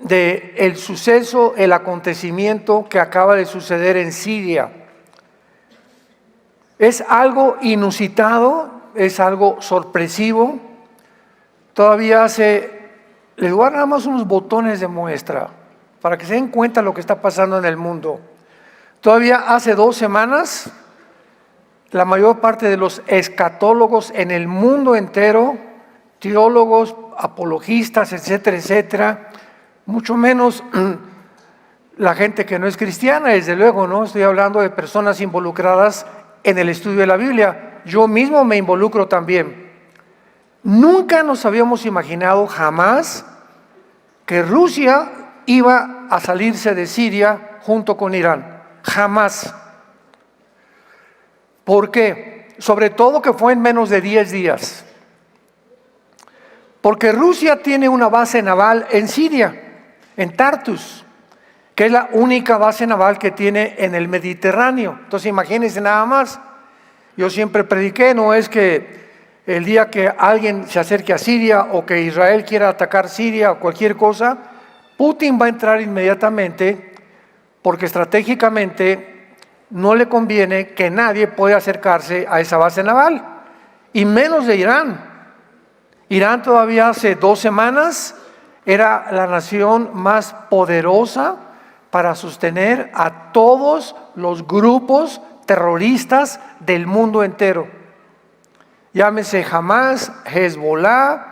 de el suceso, el acontecimiento que acaba de suceder en Siria. Es algo inusitado, es algo sorpresivo. Todavía les voy a dar nada más unos botones de muestra para que se den cuenta de lo que está pasando en el mundo. Todavía hace 2 semanas, la mayor parte de los escatólogos en el mundo entero, teólogos, apologistas, etcétera, etcétera, mucho menos la gente que no es cristiana, desde luego, ¿no? Estoy hablando de personas involucradas en el estudio de la Biblia. Yo mismo me involucro también. Nunca nos habíamos imaginado jamás que Rusia iba a salirse de Siria junto con Irán. Jamás. ¿Por qué? Sobre todo que fue en menos de 10 días. Porque Rusia tiene una base naval en Siria, en Tartus, que es la única base naval que tiene en el Mediterráneo. Entonces imagínense nada más. Yo siempre prediqué, no es que el día que alguien se acerque a Siria o que Israel quiera atacar Siria o cualquier cosa, Putin va a entrar inmediatamente porque estratégicamente no le conviene que nadie pueda acercarse a esa base naval, y menos de Irán. Irán todavía hace 2 semanas era la nación más poderosa para sostener a todos los grupos terroristas del mundo entero. Llámese Hamas, Hezbollah,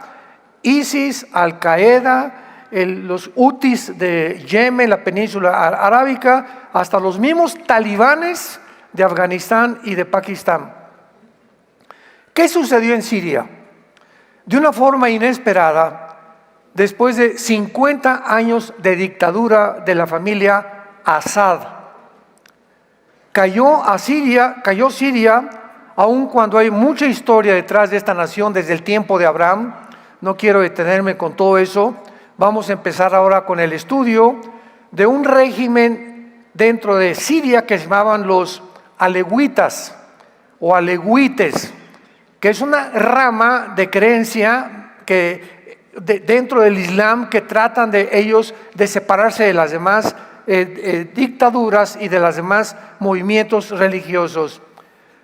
ISIS, Al-Qaeda, los Hutis de Yemen, la península arábica, hasta los mismos talibanes de Afganistán y de Pakistán. ¿Qué sucedió en Siria? De una forma inesperada, después de 50 años de dictadura de la familia Assad, cayó Siria, aun cuando hay mucha historia detrás de esta nación desde el tiempo de Abraham. No quiero detenerme con todo eso. Vamos a empezar ahora con el estudio de un régimen dentro de Siria que se llamaban los alewitas o alewites, que es una rama de creencia que dentro del Islam, que tratan de ellos de separarse de las demás dictaduras y de los demás movimientos religiosos.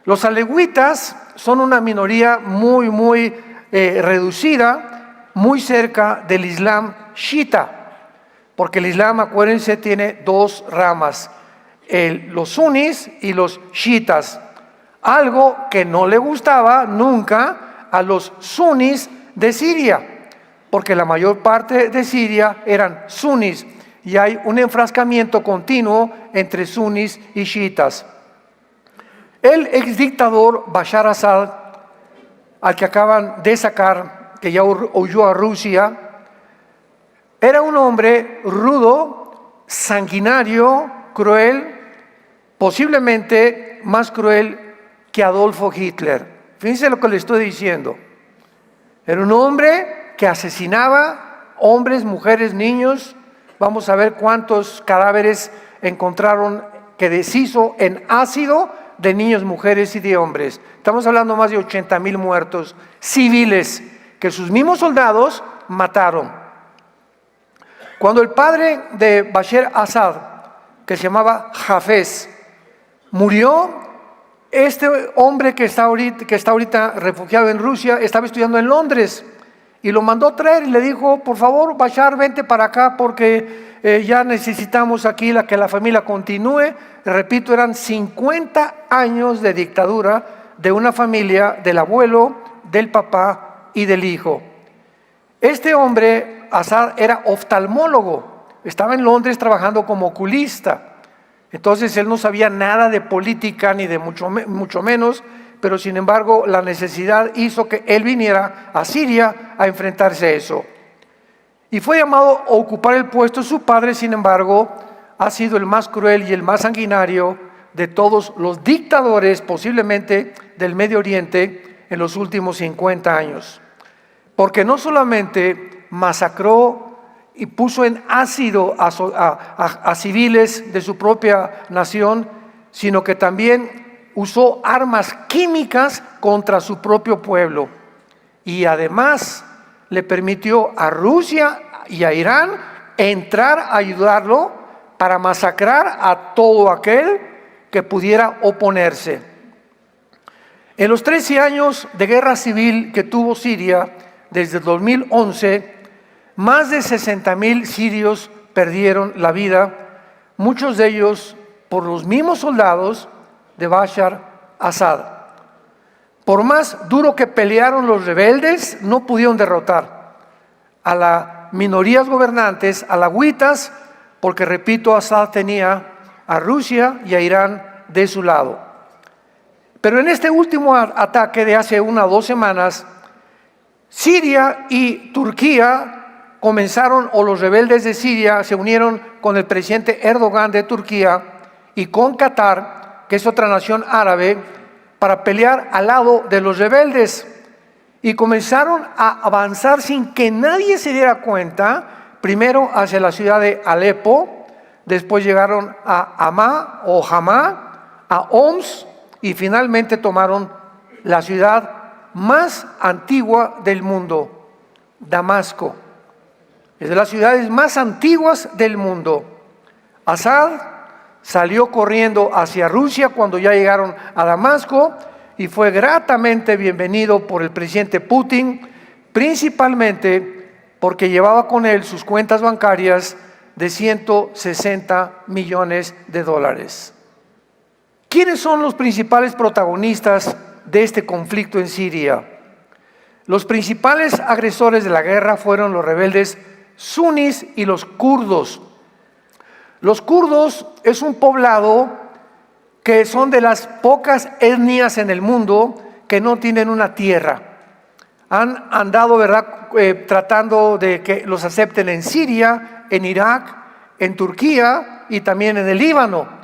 Los alewitas son una minoría muy reducida, muy cerca del Islam chiita, porque el Islam, acuérdense, tiene 2 ramas, los sunis y los chiitas. Algo que no le gustaba nunca a los sunis de Siria, porque la mayor parte de Siria eran sunis y hay un enfrascamiento continuo entre sunis y chiitas. El exdictador Bashar Assad, al que acaban de sacar, que ya huyó a Rusia, era un hombre rudo, sanguinario, cruel, posiblemente más cruel que Adolfo Hitler. Fíjense lo que le estoy diciendo. Era un hombre que asesinaba hombres, mujeres, niños. Vamos a ver cuántos cadáveres encontraron que deshizo en ácido de niños, mujeres y de hombres. Estamos hablando de más de 80,000 muertos civiles que sus mismos soldados mataron. Cuando el padre de Bashar Assad, que se llamaba Hafez, murió, este hombre que está ahorita refugiado en Rusia, estaba estudiando en Londres y lo mandó traer y le dijo: por favor, Bashar, vente para acá porque ya necesitamos aquí que la familia continúe. Repito, eran 50 años de dictadura de una familia, del abuelo, del papá y del hijo. Este hombre, Assad, era oftalmólogo, estaba en Londres trabajando como oculista. Entonces él no sabía nada de política ni de mucho menos, pero sin embargo la necesidad hizo que él viniera a Siria a enfrentarse a eso. Y fue llamado a ocupar el puesto. Su padre, sin embargo, ha sido el más cruel y el más sanguinario de todos los dictadores, posiblemente del Medio Oriente, en los últimos 50 años. Porque no solamente masacró y puso en ácido a civiles de su propia nación, sino que también usó armas químicas contra su propio pueblo. Y además le permitió a Rusia y a Irán entrar a ayudarlo para masacrar a todo aquel que pudiera oponerse. En los 13 años de guerra civil que tuvo Siria desde 2011, más de 60,000 sirios perdieron la vida, muchos de ellos por los mismos soldados de Bashar Assad. Por más duro que pelearon los rebeldes, no pudieron derrotar a las minorías gobernantes alawitas, porque, repito, Assad tenía a Rusia y a Irán de su lado. Pero en este último ataque de hace 1 o 2 semanas, Siria y Turquía comenzaron, o los rebeldes de Siria se unieron con el presidente Erdogan de Turquía y con Qatar, que es otra nación árabe, para pelear al lado de los rebeldes. Y comenzaron a avanzar sin que nadie se diera cuenta, primero hacia la ciudad de Alepo, después llegaron a Hama, a Homs, y finalmente tomaron la ciudad más antigua del mundo, Damasco. Es de las ciudades más antiguas del mundo. Assad salió corriendo hacia Rusia cuando ya llegaron a Damasco y fue gratamente bienvenido por el presidente Putin, principalmente porque llevaba con él sus cuentas bancarias de 160 millones de dólares. ¿Quiénes son los principales protagonistas de este conflicto en Siria? Los principales agresores de la guerra fueron los rebeldes suníes y los kurdos. Los kurdos es un poblado que son de las pocas etnias en el mundo que no tienen una tierra. Han andado, ¿verdad?, tratando de que los acepten en Siria, en Irak, en Turquía y también en el Líbano.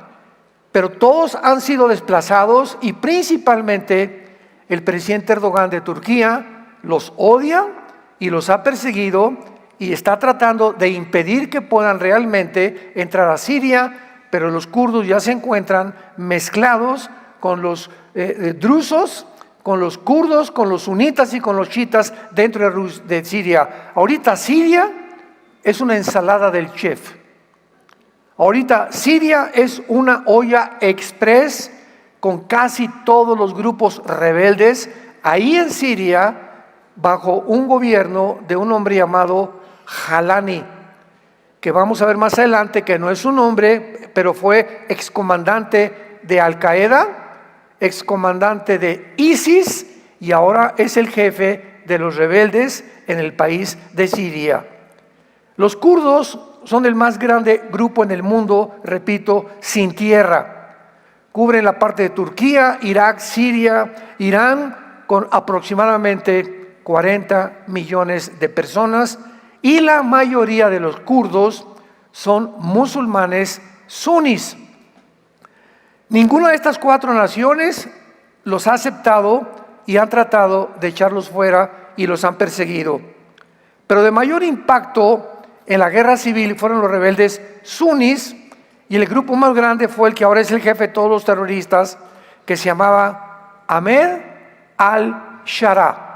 Pero todos han sido desplazados y principalmente el presidente Erdogan de Turquía los odia y los ha perseguido y está tratando de impedir que puedan realmente entrar a Siria, pero los kurdos ya se encuentran mezclados con los drusos, con los kurdos, con los sunitas y con los chiitas dentro de Siria. Ahorita Siria es una ensalada del chef. Ahorita Siria es una olla express con casi todos los grupos rebeldes ahí en Siria, bajo un gobierno de un hombre llamado Jalani, que vamos a ver más adelante que no es un hombre, pero fue excomandante de Al-Qaeda, excomandante de ISIS y ahora es el jefe de los rebeldes en el país de Siria. Los kurdos son el más grande grupo en el mundo, repito, sin tierra. Cubren la parte de Turquía, Irak, Siria, Irán, con aproximadamente 40 millones de personas, y la mayoría de los kurdos son musulmanes suníes. Ninguna de estas 4 naciones los ha aceptado y han tratado de echarlos fuera y los han perseguido. Pero de mayor impacto en la guerra civil fueron los rebeldes suníes, y el grupo más grande fue el que ahora es el jefe de todos los terroristas, que se llamaba Ahmed al-Sharaa.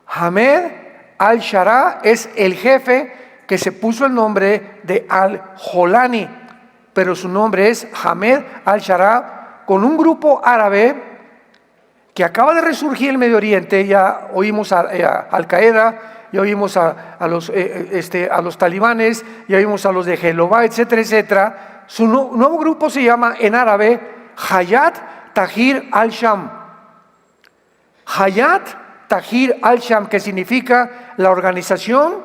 Ahmed al-Sharaa es el jefe que se puso el nombre de al-Jolani, pero su nombre es Ahmed al-Sharaa, con un grupo árabe que acaba de resurgir en el Medio Oriente. Ya oímos a Al-Qaeda, ya oímos a los talibanes, ya oímos a los de Jehová, etcétera, etcétera. Su nuevo grupo se llama en árabe Hayat Tahrir al-Sham. Hayat Tahrir al-Sham, que significa la Organización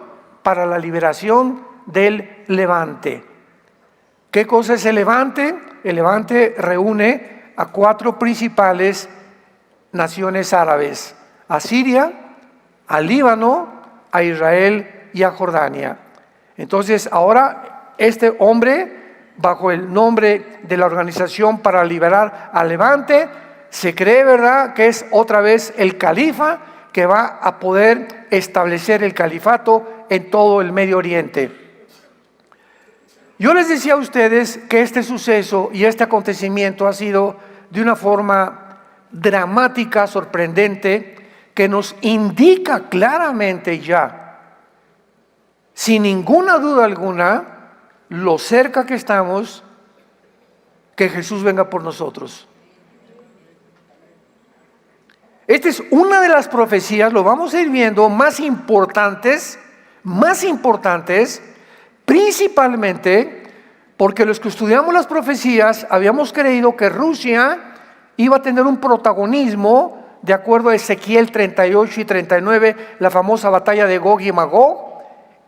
para la Liberación del Levante. ¿Qué cosa es el Levante? El Levante reúne a 4 principales naciones árabes: a Siria, al Líbano, a Israel y a Jordania. Entonces ahora este hombre, bajo el nombre de la Organización para Liberar al Levante, se cree, ¿verdad?, que es otra vez el califa que va a poder establecer el califato en todo el Medio Oriente. Yo les decía a ustedes que este suceso y este acontecimiento ha sido de una forma dramática, sorprendente, que nos indica claramente ya sin ninguna duda alguna, lo cerca que estamos que Jesús venga por nosotros. Esta es una de las profecías, lo vamos a ir viendo, más importantes, principalmente porque los que estudiamos las profecías habíamos creído que Rusia iba a tener un protagonismo, de acuerdo a Ezequiel 38 y 39, la famosa batalla de Gog y Magog,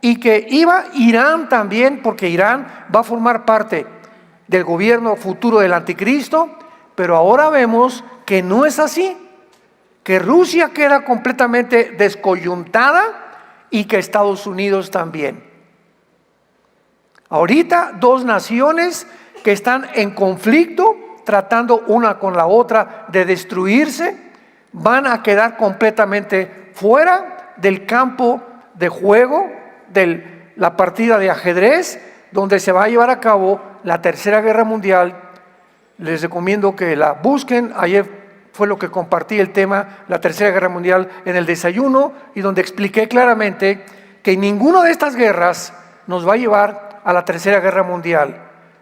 y que iba Irán también, porque Irán va a formar parte del gobierno futuro del anticristo, pero ahora vemos que no es así, que Rusia queda completamente descoyuntada y que Estados Unidos también. Ahorita dos naciones que están en conflicto, tratando una con la otra de destruirse, van a quedar completamente fuera del campo de juego, de la partida de ajedrez, donde se va a llevar a cabo la Tercera Guerra Mundial. Les recomiendo que la busquen. Ayer fue lo que compartí el tema, la Tercera Guerra Mundial, en el desayuno, y donde expliqué claramente que ninguna de estas guerras nos va a llevar a la Tercera Guerra Mundial.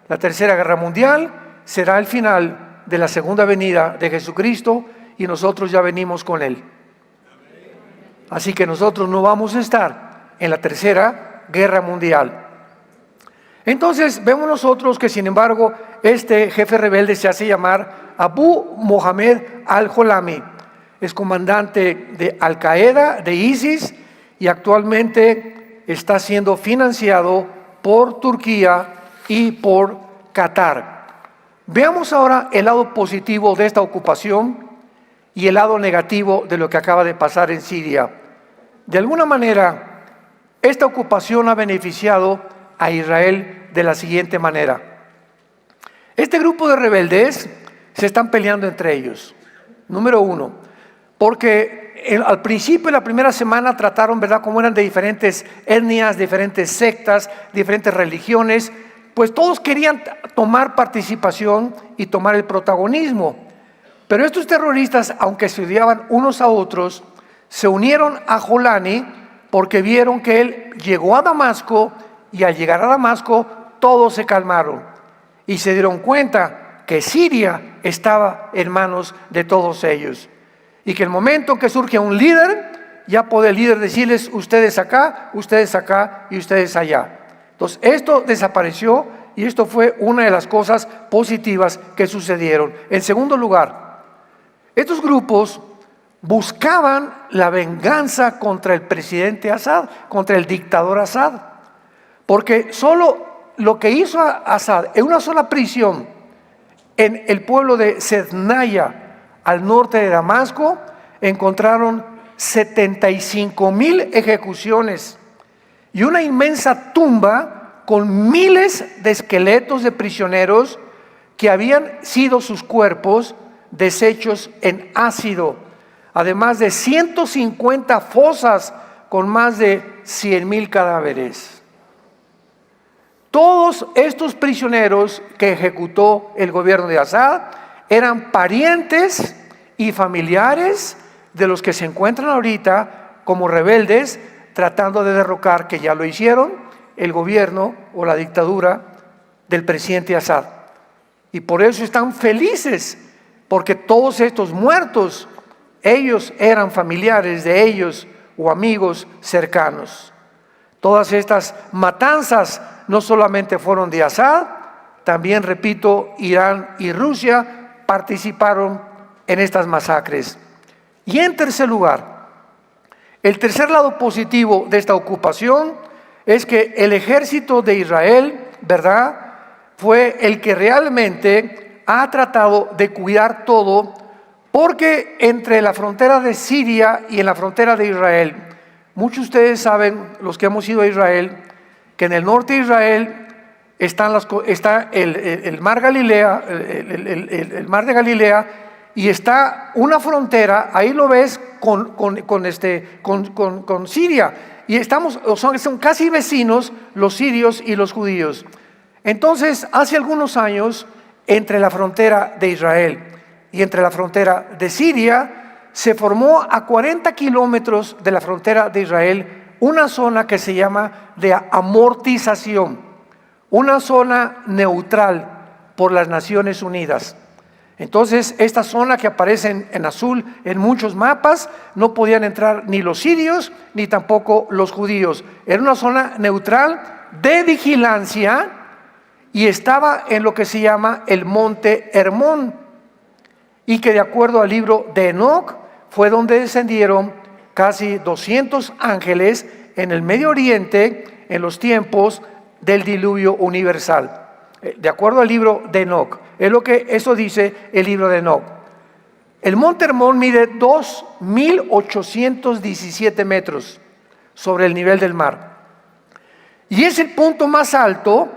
La Tercera Guerra Mundial será el final de la segunda venida de Jesucristo, y nosotros ya venimos con Él. Así que nosotros no vamos a estar en la Tercera Guerra Mundial. Entonces vemos nosotros que, sin embargo, este jefe rebelde se hace llamar Abu Mohammed al-Jolami. Es comandante de Al-Qaeda, de ISIS, y actualmente está siendo financiado por Turquía y por Qatar. Veamos ahora el lado positivo de esta ocupación y el lado negativo de lo que acaba de pasar en Siria. De alguna manera, esta ocupación ha beneficiado a Israel de la siguiente manera. Este grupo de rebeldes se están peleando entre ellos. Número uno, porque al principio de la primera semana trataron, ¿verdad?, como eran de diferentes etnias, diferentes sectas, diferentes religiones, pues todos querían tomar participación y tomar el protagonismo. Pero estos terroristas, aunque se odiaban unos a otros, se unieron a Jolani porque vieron que él llegó a Damasco, y al llegar a Damasco todos se calmaron y se dieron cuenta que Siria estaba en manos de todos ellos, y que el momento en que surge un líder, ya puede el líder decirles: ustedes acá y ustedes allá. Entonces esto desapareció, y esto fue una de las cosas positivas que sucedieron. En segundo lugar, estos grupos buscaban la venganza contra el presidente Assad, contra el dictador Assad, porque solo lo que hizo Assad en una sola prisión en el pueblo de Sednaya, al norte de Damasco, encontraron 75,000 ejecuciones y una inmensa tumba con miles de esqueletos de prisioneros que habían sido sus cuerpos deshechos en ácido, además de 150 fosas con más de 100,000 cadáveres. Todos estos prisioneros que ejecutó el gobierno de Assad eran parientes y familiares de los que se encuentran ahorita como rebeldes, tratando de derrocar, que ya lo hicieron, el gobierno o la dictadura del presidente Assad. Y por eso están felices, porque todos estos muertos, ellos eran familiares de ellos o amigos cercanos. Todas estas matanzas no solamente fueron de Assad, también, repito, Irán y Rusia participaron en estas masacres. Y en tercer lugar, el tercer lado positivo de esta ocupación es que el ejército de Israel, ¿verdad?, fue el que realmente ha tratado de cuidar todo, porque entre la frontera de Siria y en la frontera de Israel, muchos de ustedes saben, los que hemos ido a Israel, que en el norte de Israel está el mar Galilea, el mar de Galilea, y está una frontera, ahí lo ves, con Siria, y son casi vecinos los sirios y los judíos. Entonces, hace algunos años, entre la frontera de Israel y entre la frontera de Siria, se formó a 40 kilómetros de la frontera de Israel una zona que se llama de amortización, una zona neutral por las Naciones Unidas. Entonces, esta zona que aparece en azul en muchos mapas, no podían entrar ni los sirios ni tampoco los judíos. Era una zona neutral de vigilancia y estaba en lo que se llama el monte Hermón, y que de acuerdo al libro de Enoc fue donde descendieron casi 200 ángeles en el Medio Oriente en los tiempos del diluvio universal. De acuerdo al libro de Enoc, es lo que eso dice el libro de Enoc. El monte Hermón mide 2.817 metros sobre el nivel del mar. Y es el punto más alto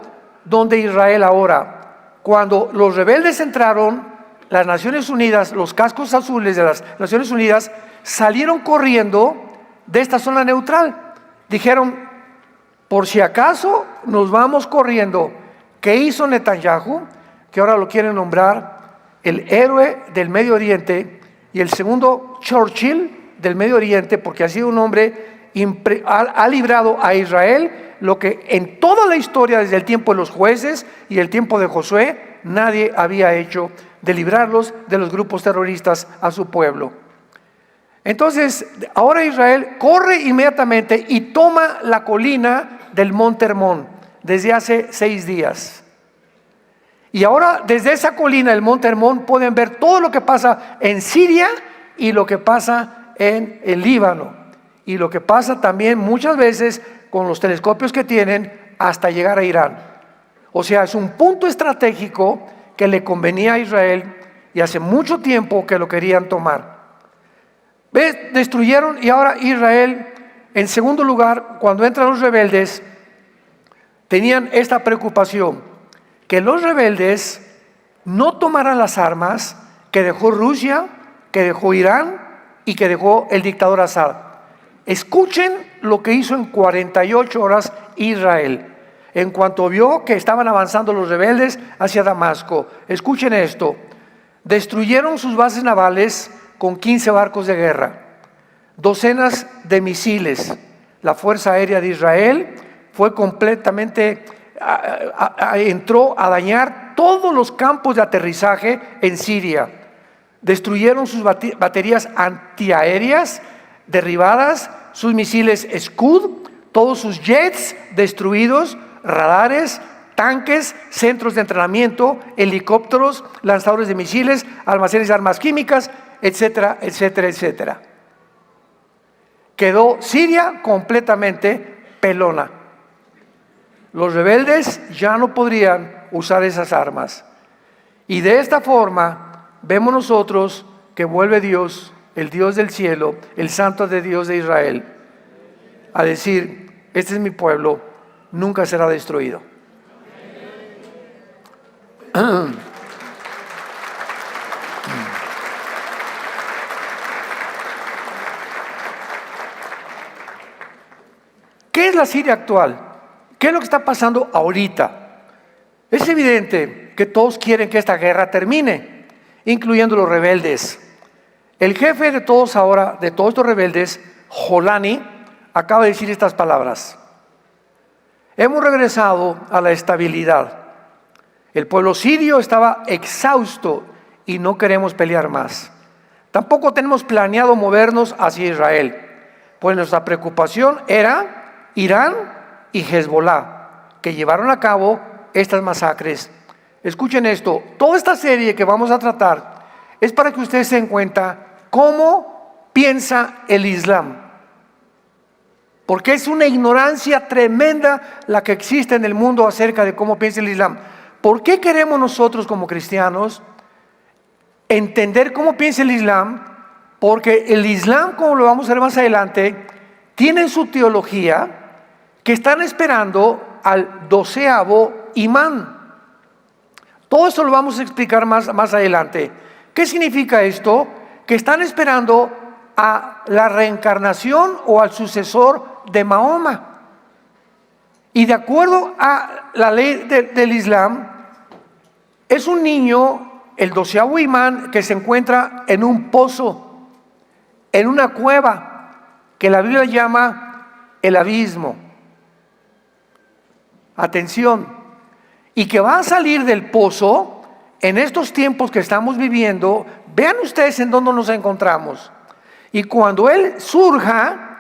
donde Israel ahora, cuando los rebeldes entraron, las Naciones Unidas, los cascos azules de las Naciones Unidas, salieron corriendo de esta zona neutral. Dijeron, por si acaso nos vamos corriendo. ¿Qué hizo Netanyahu? Que ahora lo quieren nombrar el héroe del Medio Oriente y el segundo Churchill del Medio Oriente, porque ha sido un hombre, ha librado a Israel lo que en toda la historia, desde el tiempo de los jueces y el tiempo de Josué, nadie había hecho, de librarlos de los grupos terroristas a su pueblo. Entonces, ahora Israel corre inmediatamente y toma la colina del monte Hermón desde hace 6 días. Y ahora desde esa colina del monte Hermón pueden ver todo lo que pasa en Siria y lo que pasa en el Líbano. Y lo que pasa también muchas veces con los telescopios que tienen hasta llegar a Irán. O sea, es un punto estratégico que le convenía a Israel y hace mucho tiempo que lo querían tomar. ¿Ves? Destruyeron, y ahora Israel, en segundo lugar, cuando entran los rebeldes, tenían esta preocupación, que los rebeldes no tomaran las armas que dejó Rusia, que dejó Irán y que dejó el dictador Assad. Escuchen lo que hizo en 48 horas Israel. En cuanto vio que estaban avanzando los rebeldes hacia Damasco, escuchen esto: destruyeron sus bases navales con 15 barcos de guerra, docenas de misiles. La Fuerza Aérea de Israel fue completamente, entró a dañar todos los campos de aterrizaje en Siria. Destruyeron sus baterías antiaéreas derribadas, sus misiles Scud, todos sus jets destruidos, radares, tanques, centros de entrenamiento, helicópteros, lanzadores de misiles, almacenes de armas químicas, etcétera, etcétera, etcétera. Quedó Siria completamente pelona. Los rebeldes ya no podrían usar esas armas. Y de esta forma vemos nosotros que vuelve Dios, el Dios del cielo, el Santo de Dios de Israel, a decir: este es mi pueblo, nunca será destruido. ¿Qué es la Siria actual? ¿Qué es lo que está pasando ahorita? Es evidente que todos quieren que esta guerra termine, incluyendo los rebeldes. El jefe de todos ahora, de todos estos rebeldes, Jolani, acaba de decir estas palabras: hemos regresado a la estabilidad. El pueblo sirio estaba exhausto y no queremos pelear más. Tampoco tenemos planeado movernos hacia Israel, pues nuestra preocupación era Irán y Hezbolá, que llevaron a cabo estas masacres. Escuchen esto: toda esta serie que vamos a tratar es para que ustedes se den cuenta cómo piensa el Islam, porque es una ignorancia tremenda la que existe en el mundo acerca de cómo piensa el Islam. ¿Por qué queremos nosotros como cristianos entender cómo piensa el Islam? Porque el Islam, como lo vamos a ver más adelante, tiene su teología que están esperando al 12º imán. Todo esto lo vamos a explicar más adelante. ¿Qué significa esto? Que están esperando a la reencarnación o al sucesor de Mahoma. Y de acuerdo a la ley del Islam, es un niño, el 12º imán, que se encuentra en un pozo, en una cueva, que la Biblia llama el abismo. Atención. Y que va a salir del pozo en estos tiempos que estamos viviendo. Vean ustedes en dónde nos encontramos. Y cuando Él surja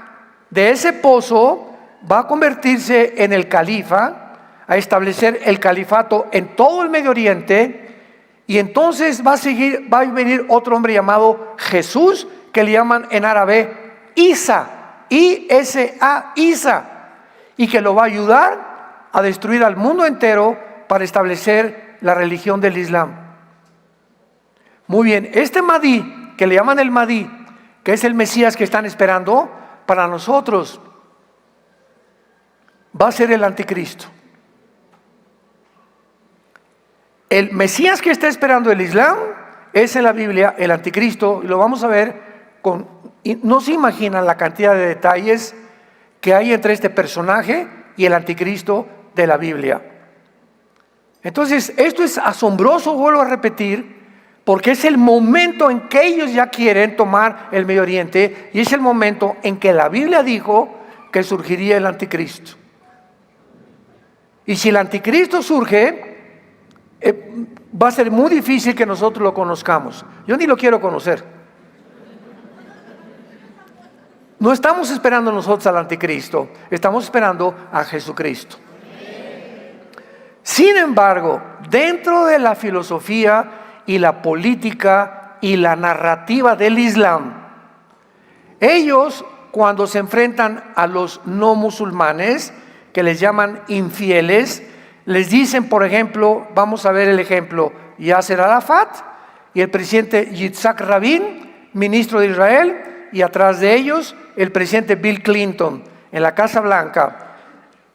de ese pozo, va a convertirse en el califa, a establecer el califato en todo el Medio Oriente. Y entonces va a venir otro hombre llamado Jesús, que le llaman en árabe Isa, I-S-A, Isa, y que lo va a ayudar a destruir al mundo entero para establecer la religión del Islam. Muy bien, este Mahdi, que le llaman el Mahdi, que es el Mesías que están esperando para nosotros, va a ser el anticristo. El Mesías que está esperando el Islam es en la Biblia el anticristo, y lo vamos a ver y no se imaginan la cantidad de detalles que hay entre este personaje y el anticristo de la Biblia. Entonces, esto es asombroso, vuelvo a repetir, porque es el momento en que ellos ya quieren tomar el Medio Oriente, y es el momento en que la Biblia dijo que surgiría el anticristo. Y si el anticristo surge, va a ser muy difícil que nosotros lo conozcamos. Yo ni lo quiero conocer. No estamos esperando nosotros al anticristo, estamos esperando a Jesucristo. Sin embargo, dentro de la filosofía y la política y la narrativa del Islam, ellos, cuando se enfrentan a los no musulmanes, que les llaman infieles, les dicen, por ejemplo, vamos a ver el ejemplo, Yasser Arafat y el presidente Yitzhak Rabin, ministro de Israel, y atrás de ellos el presidente Bill Clinton en la Casa Blanca.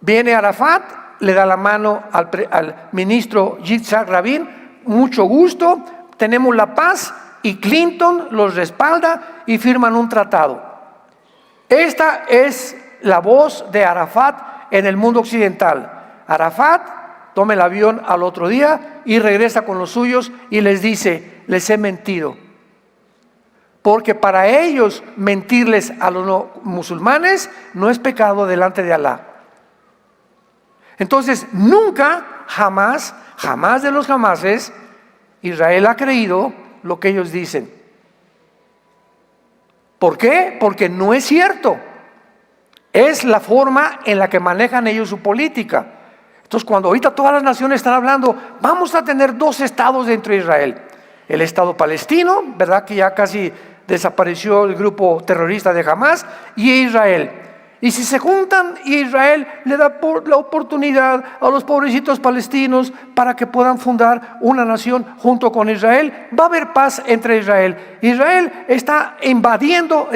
Viene Arafat, le da la mano al ministro Yitzhak Rabin, mucho gusto, tenemos la paz, y Clinton los respalda y firman un tratado. Esta es la voz de Arafat en el mundo occidental. Arafat toma el avión al otro día y regresa con los suyos y les dice: les he mentido. Porque para ellos mentirles a los no musulmanes no es pecado delante de Alá. Entonces, nunca, jamás de los jamases, Israel ha creído lo que ellos dicen. ¿Por qué? Porque no es cierto. Es la forma en la que manejan ellos su política. Entonces, cuando ahorita todas las naciones están hablando, vamos a tener dos estados dentro de Israel. El estado palestino, ¿verdad? Que ya casi desapareció el grupo terrorista de Hamas, y Israel. Y si se juntan, Israel le da la oportunidad a los pobrecitos palestinos para que puedan fundar una nación junto con Israel. Va a haber paz entre Israel. Israel está invadiendo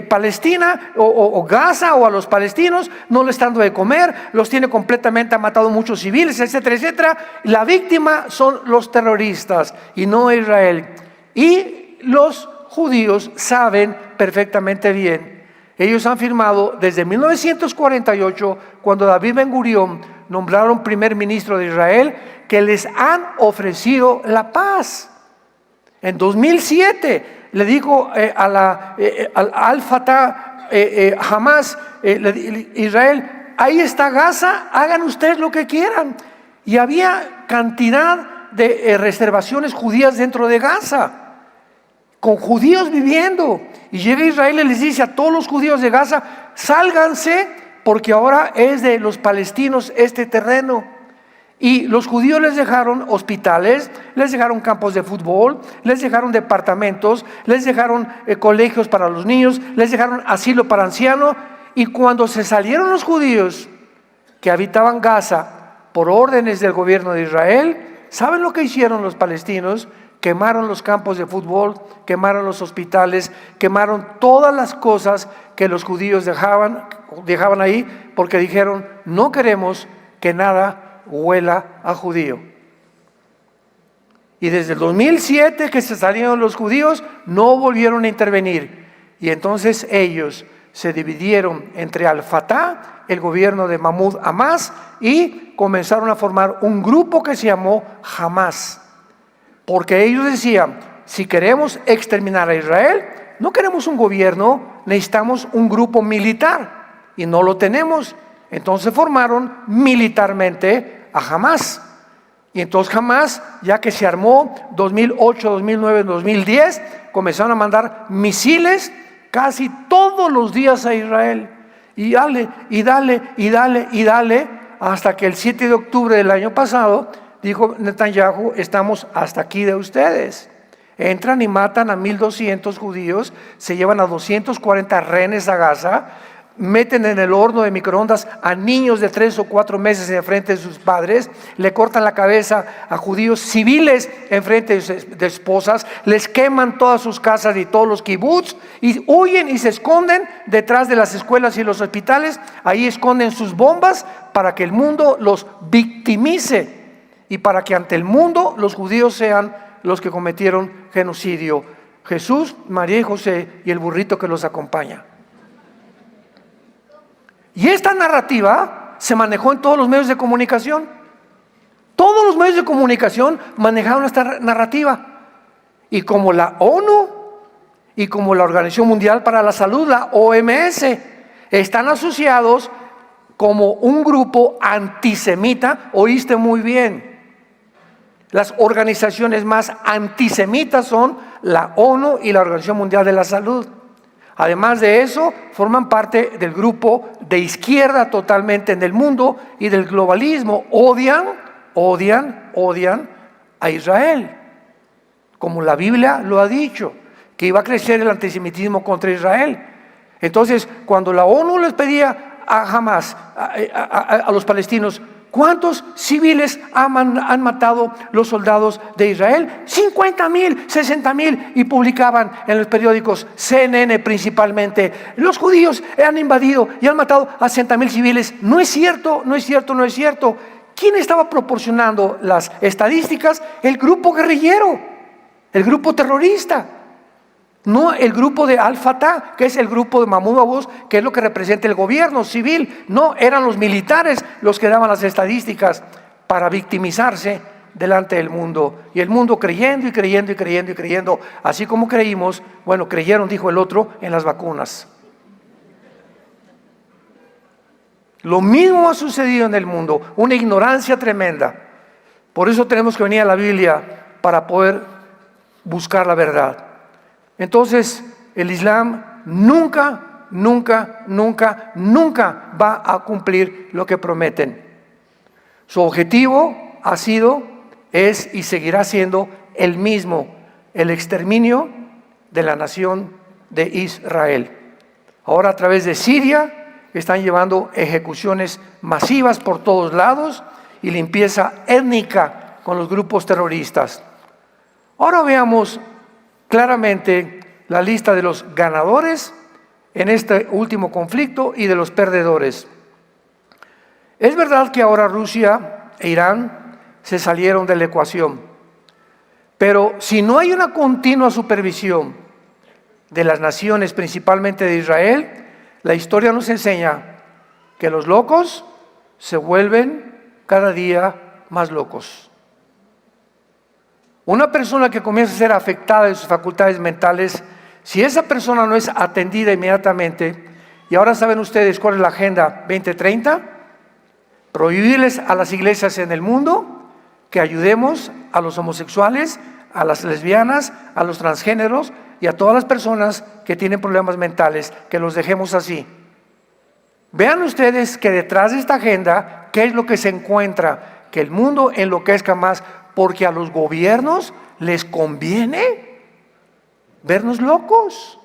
Palestina o Gaza, o a los palestinos, no les está dando de comer, los tiene completamente, ha matado muchos civiles, etcétera, etcétera. La víctima son los terroristas y no Israel. Y los judíos saben perfectamente bien. Ellos han firmado desde 1948, cuando David Ben Gurión nombraron primer ministro de Israel, que les han ofrecido la paz. En 2007 le dijo al Fatah, Hamas, Israel: ahí está Gaza, hagan ustedes lo que quieran. Y había cantidad de reservaciones judías dentro de Gaza, con judíos viviendo. Y llega Israel y les dice a todos los judíos de Gaza: sálganse, porque ahora es de los palestinos este terreno. Y los judíos les dejaron hospitales, les dejaron campos de fútbol, les dejaron departamentos, les dejaron colegios para los niños, les dejaron asilo para ancianos. Y cuando se salieron los judíos que habitaban Gaza por órdenes del gobierno de Israel, ¿saben lo que hicieron los palestinos? Quemaron los campos de fútbol, quemaron los hospitales, quemaron todas las cosas que los judíos dejaban ahí, porque dijeron: no queremos que nada huela a judío. Y desde el 2007 que se salieron los judíos, no volvieron a intervenir. Y entonces ellos se dividieron entre Al-Fatah, el gobierno de Mahmoud Abbas, y comenzaron a formar un grupo que se llamó Hamas. Porque ellos decían: si queremos exterminar a Israel, no queremos un gobierno, necesitamos un grupo militar. y no lo tenemos. Entonces formaron militarmente a Hamás. Y entonces Hamás, ya que se armó 2008, 2009, 2010, comenzaron a mandar misiles casi todos los días a Israel. Y dale, y dale, y dale, y dale, hasta que el 7 de octubre del año pasado dijo Netanyahu: estamos hasta aquí de ustedes. Entran y matan a 1,200 judíos, se llevan a 240 rehenes a Gaza, meten en el horno de microondas a niños de 3 o 4 meses en frente de sus padres, le cortan la cabeza a judíos civiles en frente de esposas, les queman todas sus casas y todos los kibbutz, y huyen y se esconden detrás de las escuelas y los hospitales. Ahí esconden sus bombas para que el mundo los victimice y para que ante el mundo los judíos sean los que cometieron genocidio. Jesús, María y José y el burrito que los acompaña. Y esta narrativa se manejó en todos los medios de comunicación. Todos los medios de comunicación manejaron esta narrativa. Y como la ONU y como la Organización Mundial para la Salud, la OMS, están asociados como un grupo antisemita, oíste muy bien. Las organizaciones más antisemitas son la ONU y la Organización Mundial de la Salud. Además de eso, forman parte del grupo de izquierda totalmente en el mundo y del globalismo. Odian a Israel. Como la Biblia lo ha dicho, que iba a crecer el antisemitismo contra Israel. Entonces, cuando la ONU les pedía a Hamás, a los palestinos: ¿cuántos civiles han matado los soldados de Israel? 50,000, 60,000, y publicaban en los periódicos, CNN principalmente: los judíos han invadido y han matado a 60,000 civiles. No es cierto, no es cierto, no es cierto. ¿Quién estaba proporcionando las estadísticas? El grupo guerrillero, el grupo terrorista. No el grupo de Al-Fatah, que es el grupo de Mahmoud Abbas, que es lo que representa el gobierno civil. No, eran los militares los que daban las estadísticas para victimizarse delante del mundo. Y el mundo creyendo y creyendo y creyendo y creyendo, así como creímos, bueno, creyeron, dijo el otro, en las vacunas. Lo mismo ha sucedido en el mundo, una ignorancia tremenda. Por eso tenemos que venir a la Biblia para poder buscar la verdad. Entonces, el Islam nunca va a cumplir lo que prometen. Su objetivo ha sido, es y seguirá siendo el mismo: el exterminio de la nación de Israel. Ahora, a través de Siria, están llevando ejecuciones masivas por todos lados y limpieza étnica con los grupos terroristas. Ahora veamos claramente la lista de los ganadores en este último conflicto y de los perdedores. Es verdad que ahora Rusia e Irán se salieron de la ecuación, pero si no hay una continua supervisión de las naciones, principalmente de Israel, la historia nos enseña que los locos se vuelven cada día más locos. Una persona que comienza a ser afectada de sus facultades mentales, si esa persona no es atendida inmediatamente, y ahora saben ustedes cuál es la Agenda 2030, prohibirles a las iglesias en el mundo que ayudemos a los homosexuales, a las lesbianas, a los transgéneros y a todas las personas que tienen problemas mentales, que los dejemos así. Vean ustedes que detrás de esta agenda, ¿qué es lo que se encuentra? Que el mundo enloquezca más, porque a los gobiernos les conviene vernos locos,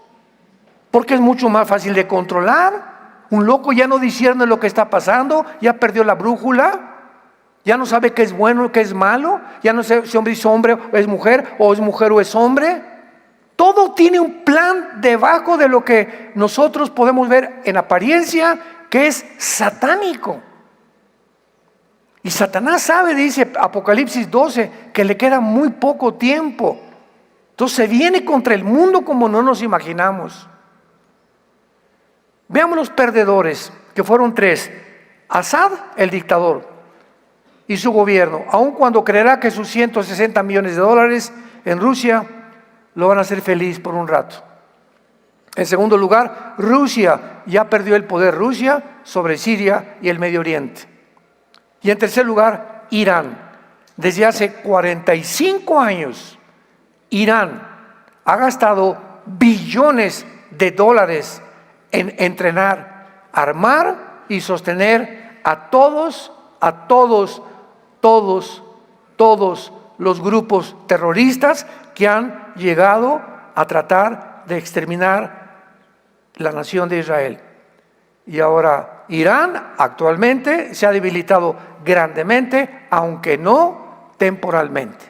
porque es mucho más fácil de controlar. Un loco ya no discierne lo que está pasando, ya perdió la brújula, ya no sabe qué es bueno, qué es malo, ya no sé si hombre es hombre o es mujer o es hombre. Todo tiene un plan debajo de lo que nosotros podemos ver en apariencia, que es satánico. Y Satanás sabe, dice Apocalipsis 12, que le queda muy poco tiempo. Entonces se viene contra el mundo como no nos imaginamos. Veamos los perdedores, que fueron 3. Assad, el dictador, y su gobierno, aun cuando creerá que sus 160 millones de dólares en Rusia lo van a hacer feliz por un rato. En segundo lugar, Rusia. Ya perdió el poder Rusia sobre Siria y el Medio Oriente. Y en tercer lugar, Irán. Desde hace 45 años, Irán ha gastado billones de dólares en entrenar, armar y sostener a todos los grupos terroristas que han llegado a tratar de exterminar la nación de Israel. Y ahora Irán actualmente se ha debilitado grandemente, aunque no temporalmente.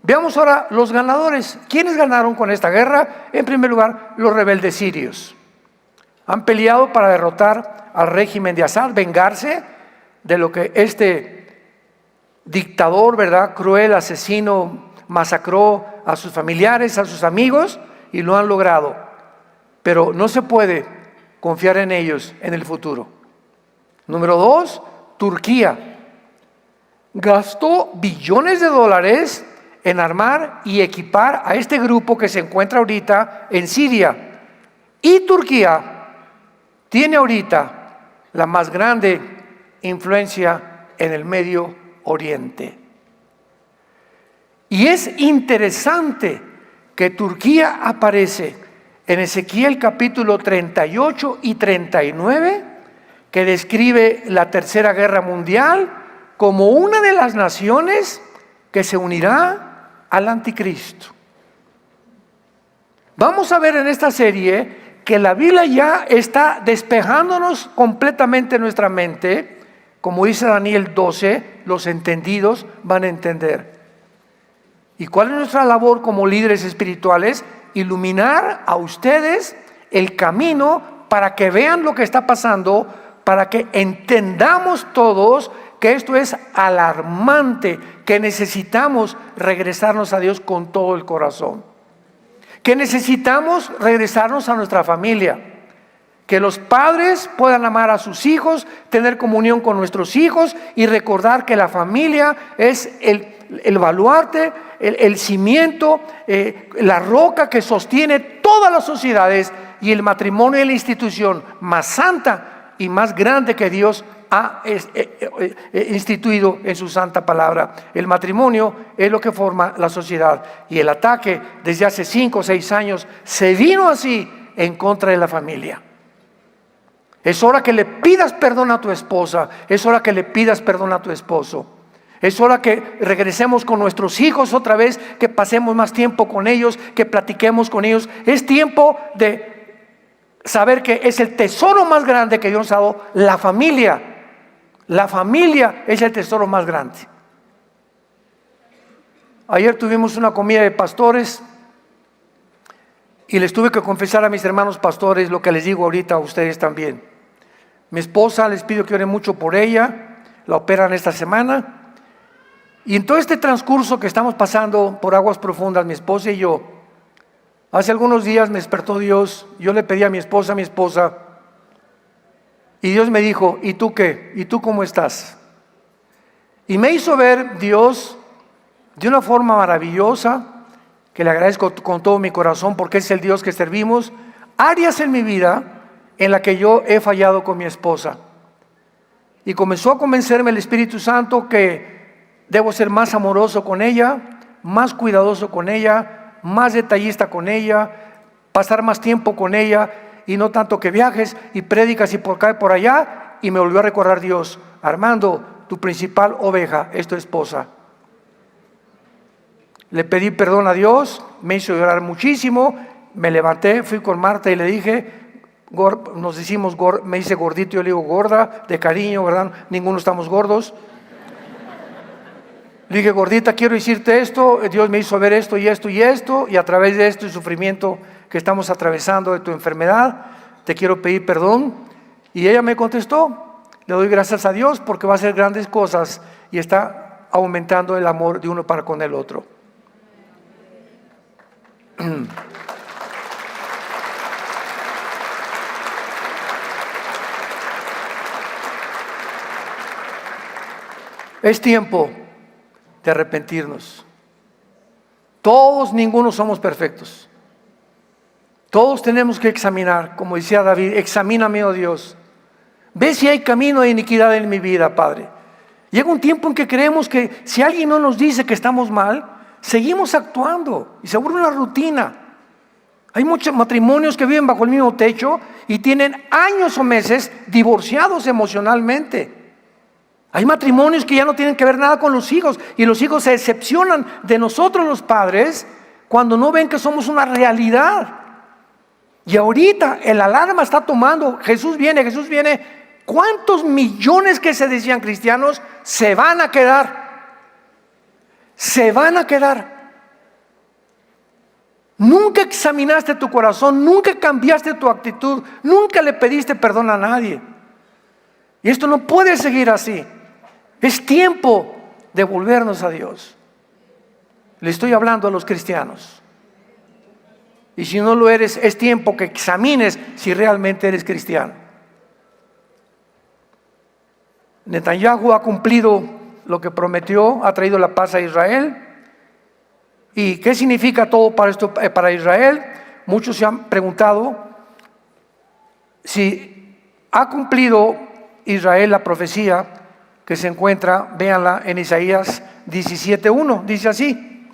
Veamos ahora los ganadores. ¿Quiénes ganaron con esta guerra? En primer lugar, los rebeldes sirios. Han peleado para derrotar al régimen de Assad, vengarse de lo que este dictador, ¿verdad?, cruel, asesino, masacró a sus familiares, a sus amigos, y lo han logrado. Pero no se puede confiar en ellos en el futuro. Número 2, Turquía. Gastó billones de dólares en armar y equipar a este grupo que se encuentra ahorita en Siria. Y Turquía tiene ahorita la más grande influencia en el Medio Oriente. Y es interesante que Turquía aparece en Ezequiel capítulo 38 y 39, que describe la Tercera Guerra Mundial como una de las naciones que se unirá al anticristo. Vamos a ver en esta serie que la Biblia ya está despejándonos completamente nuestra mente. Como dice Daniel 12, los entendidos van a entender. ¿Y cuál es nuestra labor como líderes espirituales? Iluminar a ustedes el camino para que vean lo que está pasando, para que entendamos todos que esto es alarmante, que necesitamos regresarnos a Dios con todo el corazón, que necesitamos regresarnos a nuestra familia, que los padres puedan amar a sus hijos, tener comunión con nuestros hijos y recordar que la familia es el baluarte, el cimiento, la roca que sostiene todas las sociedades, y el matrimonio es la institución más santa y más grande que Dios ha instituido en su santa palabra. El matrimonio es lo que forma la sociedad, y el ataque desde hace 5 o 6 años se vino así en contra de la familia. Es hora que le pidas perdón a tu esposa, es hora que le pidas perdón a tu esposo. Es hora que regresemos con nuestros hijos otra vez, que pasemos más tiempo con ellos, que platiquemos con ellos. Es tiempo de saber que es el tesoro más grande que Dios nos ha dado, la familia. La familia es el tesoro más grande. Ayer tuvimos una comida de pastores y les tuve que confesar a mis hermanos pastores lo que les digo ahorita a ustedes también. Mi esposa, les pido que oren mucho por ella, la operan esta semana. Y en todo este transcurso que estamos pasando por aguas profundas, mi esposa y yo, hace algunos días me despertó Dios. Yo le pedí a mi esposa, y Dios me dijo: ¿y tú qué? ¿Y tú cómo estás? Y me hizo ver Dios de una forma maravillosa, que le agradezco con todo mi corazón, porque es el Dios que servimos, áreas en mi vida en la que yo he fallado con mi esposa. Y comenzó a convencerme el Espíritu Santo que debo ser más amoroso con ella, más cuidadoso con ella, más detallista con ella, pasar más tiempo con ella, y no tanto que viajes y prédicas y por acá y por allá. Y me volvió a recordar Dios: Armando, tu principal oveja es tu esposa. Le pedí perdón a Dios, me hizo llorar muchísimo, me levanté, fui con Marta y le dije, me dice gordito, yo le digo gorda, de cariño, ¿verdad? Ninguno estamos gordos. Le dije: gordita, quiero decirte esto, Dios me hizo ver esto y esto y esto, y a través de esto y sufrimiento que estamos atravesando de tu enfermedad, te quiero pedir perdón. Y ella me contestó: le doy gracias a Dios porque va a hacer grandes cosas y está aumentando el amor de uno para con el otro. Es tiempo de arrepentirnos. Todos, ninguno somos perfectos. Todos tenemos que examinar, como decía David, examíname, oh Dios. Ve si hay camino de iniquidad en mi vida, Padre. Llega un tiempo en que creemos que si alguien no nos dice que estamos mal, seguimos actuando y se vuelve una rutina. Hay muchos matrimonios que viven bajo el mismo techo y tienen años o meses divorciados emocionalmente. Hay matrimonios que ya no tienen que ver nada con los hijos y los hijos se decepcionan de nosotros los padres cuando no ven que somos una realidad. Y ahorita el alarma está tomando, Jesús viene. ¿Cuántos millones que se decían cristianos se van a quedar? Se van a quedar. Nunca examinaste tu corazón, nunca cambiaste tu actitud, nunca le pediste perdón a nadie. Y esto no puede seguir así. Es tiempo de volvernos a Dios. Le estoy hablando a los cristianos. Y si no lo eres, es tiempo que examines si realmente eres cristiano. Netanyahu ha cumplido lo que prometió, ha traído la paz a Israel. ¿Y qué significa todo para Israel? Muchos se han preguntado si ha cumplido Israel la profecía que se encuentra, véanla en Isaías 17:1, dice así.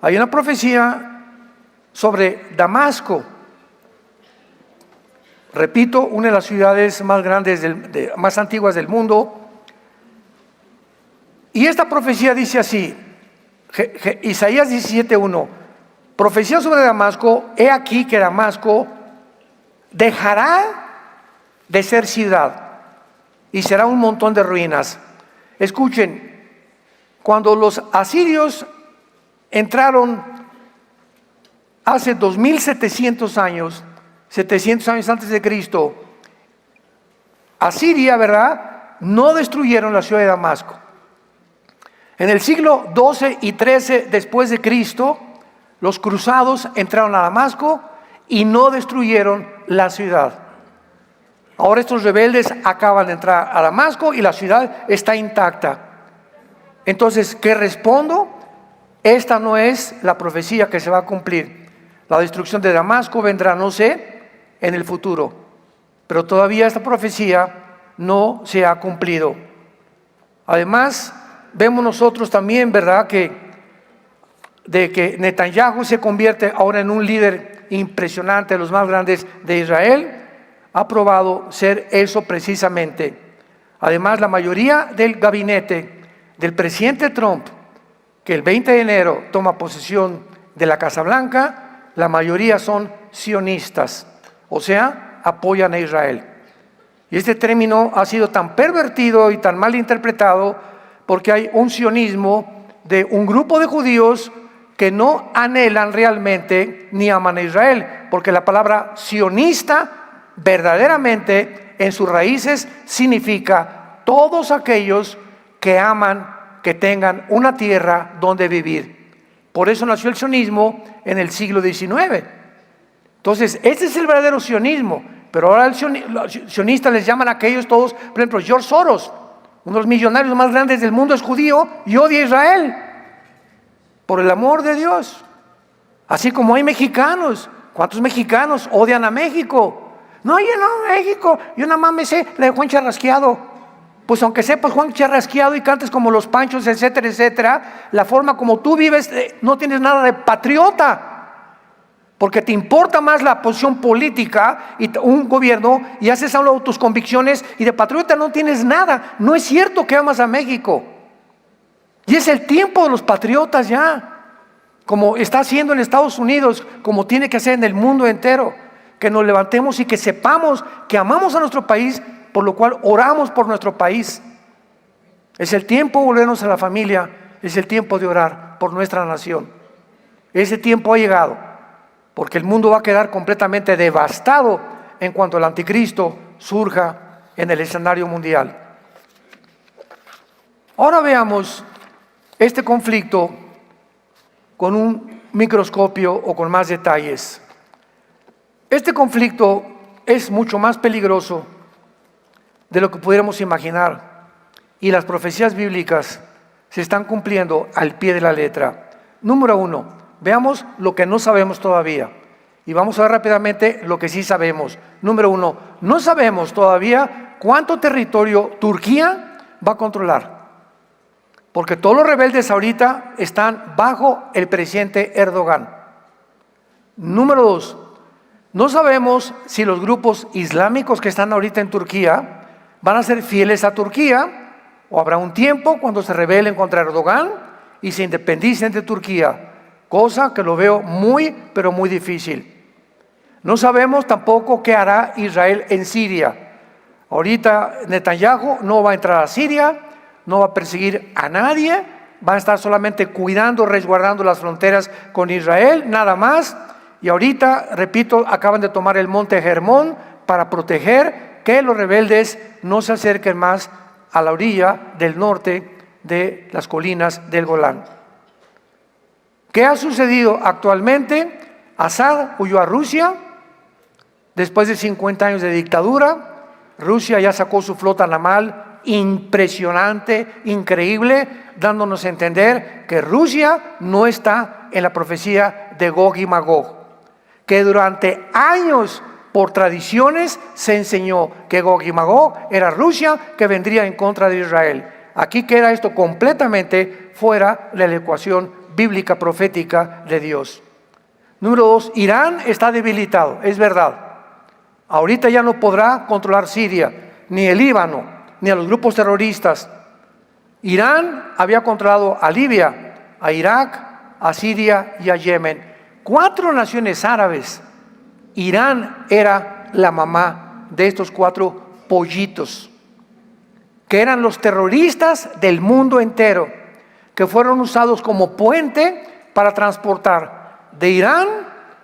Hay una profecía sobre Damasco. Repito, una de las ciudades más grandes, más antiguas del mundo. Y esta profecía dice así, Isaías 17:1, profecía sobre Damasco, he aquí que Damasco dejará de ser ciudad y será un montón de ruinas. Escuchen, cuando los asirios entraron hace 2700 años, 700 años antes de Cristo, Asiria, ¿verdad?, no destruyeron la ciudad de Damasco. En el siglo 12 y 13 después de Cristo, los cruzados entraron a Damasco y no destruyeron la ciudad. Ahora estos rebeldes acaban de entrar a Damasco y la ciudad está intacta. Entonces, ¿qué respondo? Esta no es la profecía que se va a cumplir. La destrucción de Damasco vendrá, no sé, en el futuro. Pero todavía esta profecía no se ha cumplido. Además, vemos nosotros también, ¿verdad?, de que Netanyahu se convierte ahora en un líder impresionante, de los más grandes de Israel. Ha probado ser eso precisamente. Además, la mayoría del gabinete del presidente Trump, que el 20 de enero toma posesión de la Casa Blanca, la mayoría son sionistas, o sea, apoyan a Israel. Y este término ha sido tan pervertido y tan mal interpretado porque hay un sionismo de un grupo de judíos que no anhelan realmente ni aman a Israel, porque la palabra sionista verdaderamente en sus raíces significa todos aquellos que aman que tengan una tierra donde vivir. Por eso nació el sionismo en el siglo XIX. Entonces, este es el verdadero sionismo. Pero ahora los sionistas les llaman a aquellos todos, por ejemplo, George Soros, uno de los millonarios más grandes del mundo, es judío y odia a Israel por el amor de Dios. Así como hay mexicanos. ¿Cuántos mexicanos odian a México? No, yo no, México, yo nada más me sé la de Juan Charrasqueado. Pues aunque sepas Juan Charrasqueado y cantes como los Panchos, etcétera, etcétera, la forma como tú vives, no tienes nada de patriota. Porque te importa más la posición política y un gobierno y haces a un lado tus convicciones y de patriota no tienes nada. No es cierto que amas a México. Y es el tiempo de los patriotas ya, como está haciendo en Estados Unidos, como tiene que hacer en el mundo entero. Que nos levantemos y que sepamos que amamos a nuestro país, por lo cual oramos por nuestro país. Es el tiempo de volvernos a la familia, es el tiempo de orar por nuestra nación. Ese tiempo ha llegado, porque el mundo va a quedar completamente devastado en cuanto el anticristo surja en el escenario mundial. Ahora veamos este conflicto con un microscopio o con más detalles. Este conflicto es mucho más peligroso de lo que pudiéramos imaginar y las profecías bíblicas se están cumpliendo al pie de la letra. Número 1, veamos lo que no sabemos todavía. Y vamos a ver rápidamente lo que sí sabemos. Número 1, no sabemos todavía cuánto territorio Turquía va a controlar. Porque todos los rebeldes ahorita están bajo el presidente Erdogan. Número 2, no sabemos si los grupos islámicos que están ahorita en Turquía van a ser fieles a Turquía, o habrá un tiempo cuando se rebelen contra Erdogan y se independicen de Turquía, cosa que lo veo muy, pero muy difícil. No sabemos tampoco qué hará Israel en Siria. Ahorita Netanyahu no va a entrar a Siria, no va a perseguir a nadie, va a estar solamente cuidando, resguardando las fronteras con Israel, nada más. Y ahorita, repito, acaban de tomar el monte Hermón para proteger que los rebeldes no se acerquen más a la orilla del norte de las colinas del Golán. ¿Qué ha sucedido actualmente? Assad huyó a Rusia después de 50 años de dictadura. Rusia ya sacó su flota naval impresionante, increíble, dándonos a entender que Rusia no está en la profecía de Gog y Magog, que durante años por tradiciones se enseñó que Gog y Magog era Rusia que vendría en contra de Israel. Aquí queda esto completamente fuera de la ecuación bíblica profética de Dios. Número 2, Irán está debilitado, es verdad. Ahorita ya no podrá controlar Siria, ni el Líbano, ni a los grupos terroristas. Irán había controlado a Libia, a Irak, a Siria y a Yemen. 4 naciones árabes. Irán era la mamá de estos 4 pollitos, que eran los terroristas del mundo entero, que fueron usados como puente para transportar. De Irán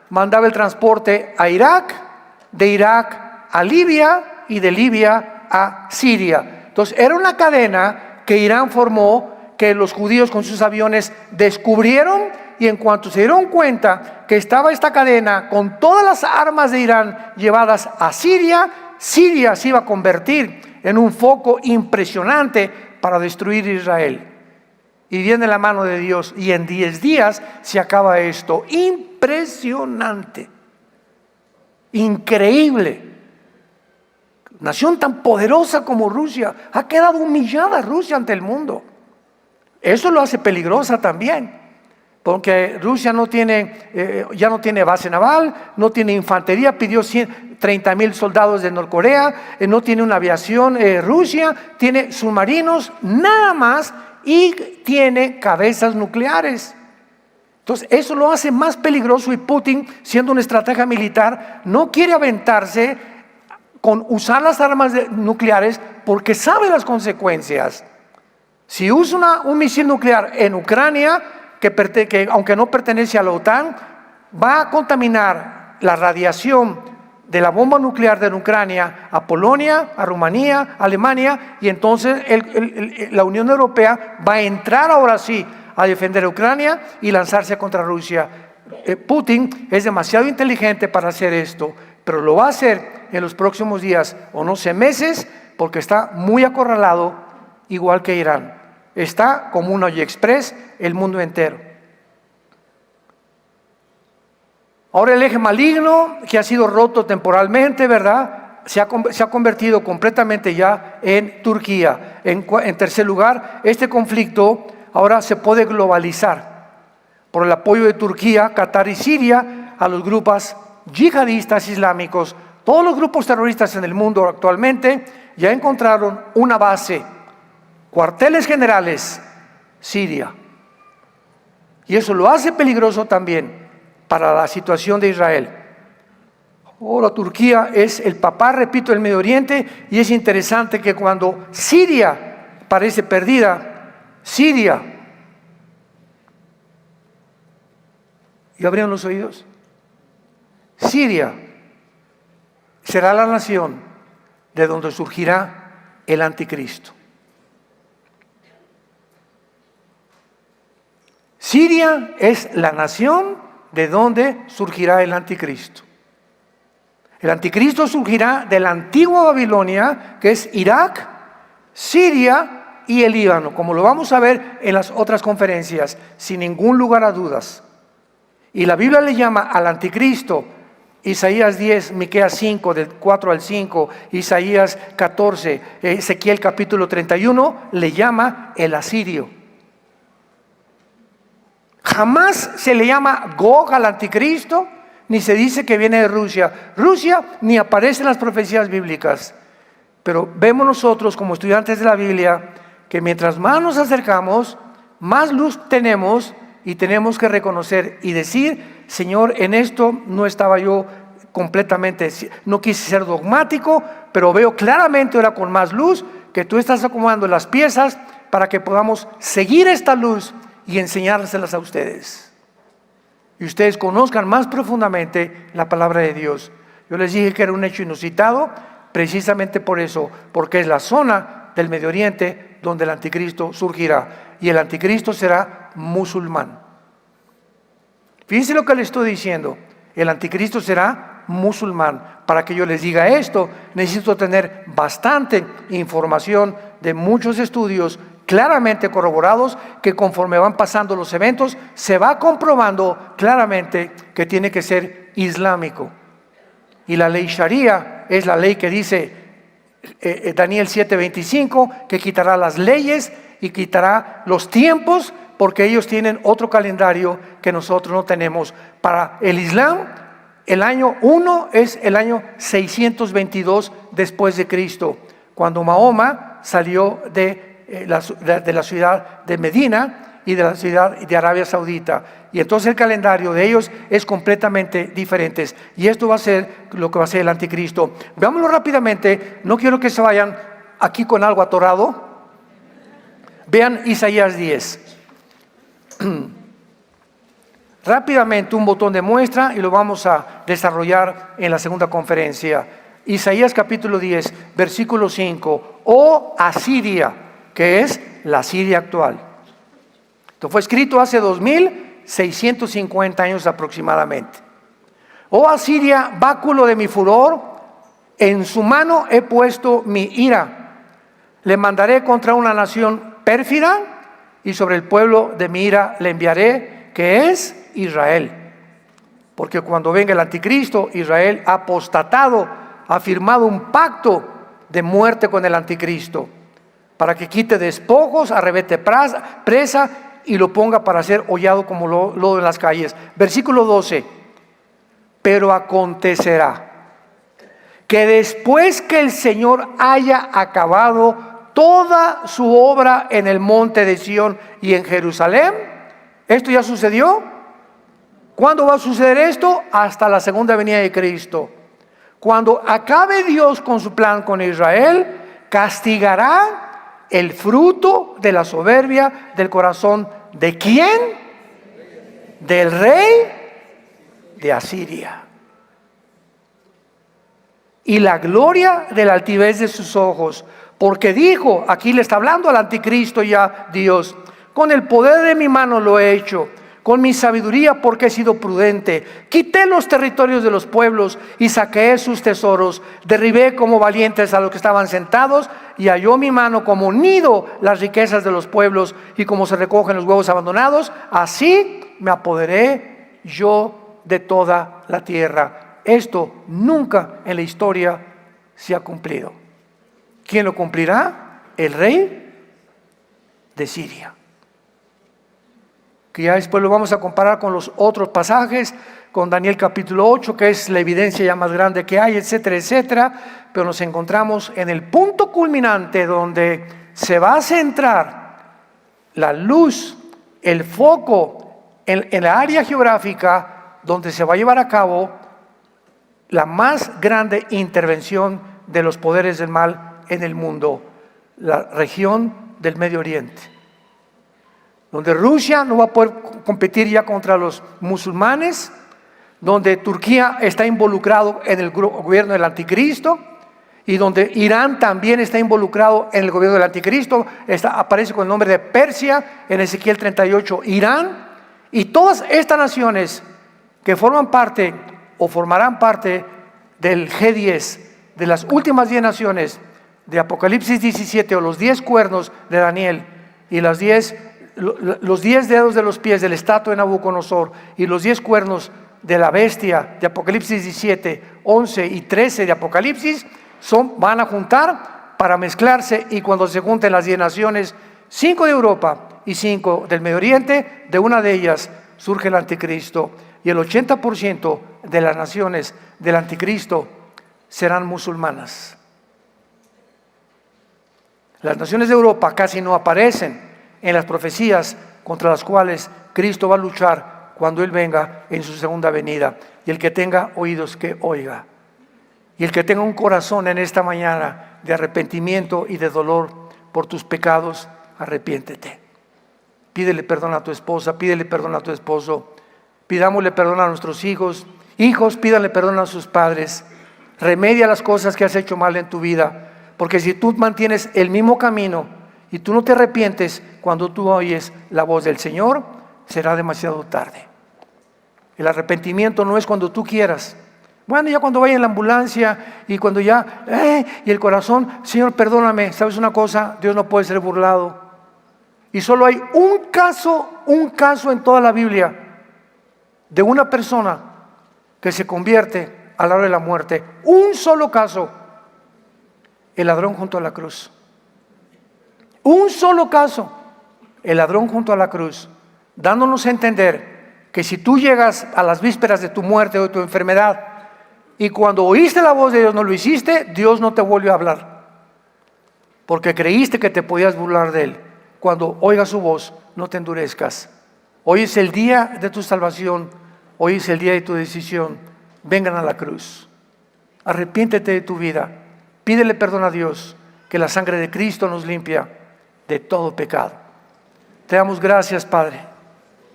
mandaba el transporte a Irak, de Irak a Libia y de Libia a Siria. Entonces era una cadena que Irán formó, que los judíos con sus aviones descubrieron, y en cuanto se dieron cuenta que estaba esta cadena con todas las armas de Irán llevadas a Siria, Siria se iba a convertir en un foco impresionante para destruir Israel. Y viene la mano de Dios y en 10 días se acaba esto. Impresionante, increíble. Nación tan poderosa como Rusia ha quedado humillada Rusia ante el mundo. Eso lo hace peligrosa también, porque Rusia no tiene, ya no tiene base naval, no tiene infantería, pidió 30,000 soldados de Norcorea, no tiene una aviación Rusia, tiene submarinos, nada más, y tiene cabezas nucleares. Entonces eso lo hace más peligroso, y Putin, siendo una estratega militar, no quiere aventarse con usar las armas nucleares porque sabe las consecuencias. Si usa un misil nuclear en Ucrania, que aunque no pertenece a la OTAN, va a contaminar la radiación de la bomba nuclear de Ucrania a Polonia, a Rumanía, a Alemania, y entonces la Unión Europea va a entrar ahora sí a defender a Ucrania y lanzarse contra Rusia. Putin es demasiado inteligente para hacer esto, pero lo va a hacer en los próximos días o no sé meses, porque está muy acorralado, igual que Irán. Está como un AliExpress el mundo entero. Ahora el eje maligno, que ha sido roto temporalmente, ¿verdad?, se ha convertido completamente ya en Turquía. En tercer lugar, este conflicto ahora se puede globalizar por el apoyo de Turquía, Qatar y Siria a los grupos yihadistas islámicos. Todos los grupos terroristas en el mundo actualmente ya encontraron una base, cuarteles generales, Siria. Y eso lo hace peligroso también para la situación de Israel. Ahora Turquía es el papá, repito, del Medio Oriente, y es interesante que cuando Siria parece perdida, Siria, ¿y abrieron los oídos? Siria será la nación de donde surgirá el anticristo. Siria es la nación de donde surgirá el anticristo. El anticristo surgirá de la antigua Babilonia, que es Irak, Siria y el Líbano, como lo vamos a ver en las otras conferencias, sin ningún lugar a dudas. Y la Biblia le llama al anticristo Isaías 10, Miqueas 5, del 4 al 5, Isaías 14, Ezequiel capítulo 31, le llama el asirio. Jamás se le llama Gog al anticristo, ni se dice que viene de Rusia. Rusia ni aparece en las profecías bíblicas. Pero vemos nosotros como estudiantes de la Biblia que mientras más nos acercamos, más luz tenemos y tenemos que reconocer y decir: Señor, en esto no estaba yo completamente, no quise ser dogmático, pero veo claramente ahora con más luz que tú estás acomodando las piezas para que podamos seguir esta luz y enseñárselas a ustedes. Y ustedes conozcan más profundamente la palabra de Dios. Yo les dije que era un hecho inusitado, precisamente por eso, porque es la zona del Medio Oriente donde el anticristo surgirá. Y el anticristo será musulmán. Fíjense lo que les estoy diciendo. El anticristo será musulmán. Para que yo les diga esto, necesito tener bastante información de muchos estudios claramente corroborados, que conforme van pasando los eventos se va comprobando claramente que tiene que ser islámico. Y la ley Sharia es la ley que dice Daniel 7:25, que quitará las leyes y quitará los tiempos, porque ellos tienen otro calendario que nosotros no tenemos. Para el Islam, el año 1 es el año 622 después de Cristo, cuando Mahoma salió de la ciudad de Medina y de la ciudad de Arabia Saudita. Y entonces el calendario de ellos es completamente diferente. Y esto va a ser lo que va a ser el anticristo. Veámoslo rápidamente. No quiero que se vayan aquí con algo atorado. Vean Isaías 10. Rápidamente un botón de muestra y lo vamos a desarrollar en la segunda conferencia. Isaías capítulo 10, versículo 5. Oh Asiria, que es la Siria actual. Esto fue escrito hace 2650 años aproximadamente. Oh Asiria, báculo de mi furor, en su mano he puesto mi ira. Le mandaré contra una nación pérfida y sobre el pueblo de mi ira le enviaré, que es Israel. Porque cuando venga el anticristo, Israel ha apostatado, ha firmado un pacto de muerte con el anticristo, para que quite despojos, arrebete presa y lo ponga para ser hollado como lodo en las calles. Versículo 12. Pero acontecerá que después que el Señor haya acabado toda su obra en el monte de Sión y en Jerusalén, ¿esto ya sucedió? ¿Cuándo va a suceder esto? Hasta la segunda venida de Cristo. Cuando acabe Dios con su plan con Israel, castigará el fruto de la soberbia del corazón. ¿De quién? Del rey de Asiria. Y la gloria de la altivez de sus ojos. Porque dijo, aquí le está hablando al anticristo ya Dios: con el poder de mi mano lo he hecho, con mi sabiduría porque he sido prudente. Quité los territorios de los pueblos y saqué sus tesoros. Derribé como valientes a los que estaban sentados, y halló mi mano como nido las riquezas de los pueblos, y como se recogen los huevos abandonados, así me apoderé yo de toda la tierra. Esto nunca en la historia se ha cumplido. ¿Quién lo cumplirá? El rey de Siria, que ya después lo vamos a comparar con los otros pasajes, con Daniel capítulo 8, que es la evidencia ya más grande que hay, etcétera, etcétera. Pero nos encontramos en el punto culminante donde se va a centrar la luz, el foco en la área geográfica donde se va a llevar a cabo la más grande intervención de los poderes del mal en el mundo, la región del Medio Oriente, donde Rusia no va a poder competir ya contra los musulmanes, donde Turquía está involucrado en el gobierno del anticristo, y donde Irán también está involucrado en el gobierno del anticristo. Aparece con el nombre de Persia en Ezequiel 38, Irán. Y todas estas naciones que forman parte o formarán parte del G10, de las últimas 10 naciones de Apocalipsis 17, o los 10 cuernos de Daniel, y los 10 dedos de los pies de la estatua de Nabucodonosor, y los 10 cuernos de la bestia de Apocalipsis 17, 11 y 13 de Apocalipsis van a juntar para mezclarse, y cuando se junten las 10 naciones, 5 de Europa y 5 del Medio Oriente, de una de ellas surge el anticristo, y el 80% de las naciones del anticristo serán musulmanas. Las naciones de Europa casi no aparecen en las profecías contra las cuales Cristo va a luchar cuando Él venga en su segunda venida. Y el que tenga oídos, que oiga. Y el que tenga un corazón en esta mañana de arrepentimiento y de dolor por tus pecados, arrepiéntete. Pídele perdón a tu esposa, pídele perdón a tu esposo, pidámosle perdón a nuestros hijos. Hijos, pídanle perdón a sus padres. Remedia las cosas que has hecho mal en tu vida, porque si tú mantienes el mismo camino y tú no te arrepientes cuando tú oyes la voz del Señor, será demasiado tarde. El arrepentimiento no es cuando tú quieras. Bueno, ya cuando vaya en la ambulancia y cuando ya, y el corazón, Señor, perdóname. ¿Sabes una cosa? Dios no puede ser burlado. Y solo hay un caso en toda la Biblia de una persona que se convierte a la hora de la muerte. Un solo caso. El ladrón junto a la cruz. Un solo caso. El ladrón junto a la cruz. Dándonos a entender que si tú llegas a las vísperas de tu muerte o de tu enfermedad y cuando oíste la voz de Dios no lo hiciste, Dios no te vuelve a hablar. Porque creíste que te podías burlar de Él. Cuando oigas su voz, no te endurezcas. Hoy es el día de tu salvación. Hoy es el día de tu decisión. Vengan a la cruz. Arrepiéntete de tu vida. Pídele perdón a Dios, que la sangre de Cristo nos limpia de todo pecado. Te damos gracias, Padre,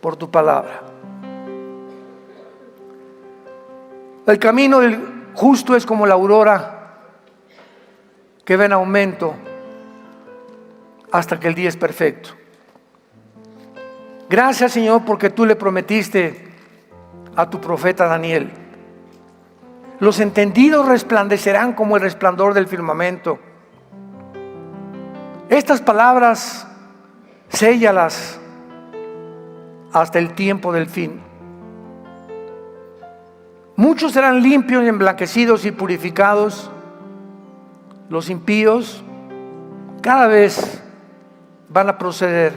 por tu palabra. El camino del justo es como la aurora que va en aumento hasta que el día es perfecto. Gracias, Señor, porque tú le prometiste a tu profeta Daniel: los entendidos resplandecerán como el resplandor del firmamento. Estas palabras, séllalas hasta el tiempo del fin. Muchos serán limpios y emblanquecidos y purificados. Los impíos cada vez van a proceder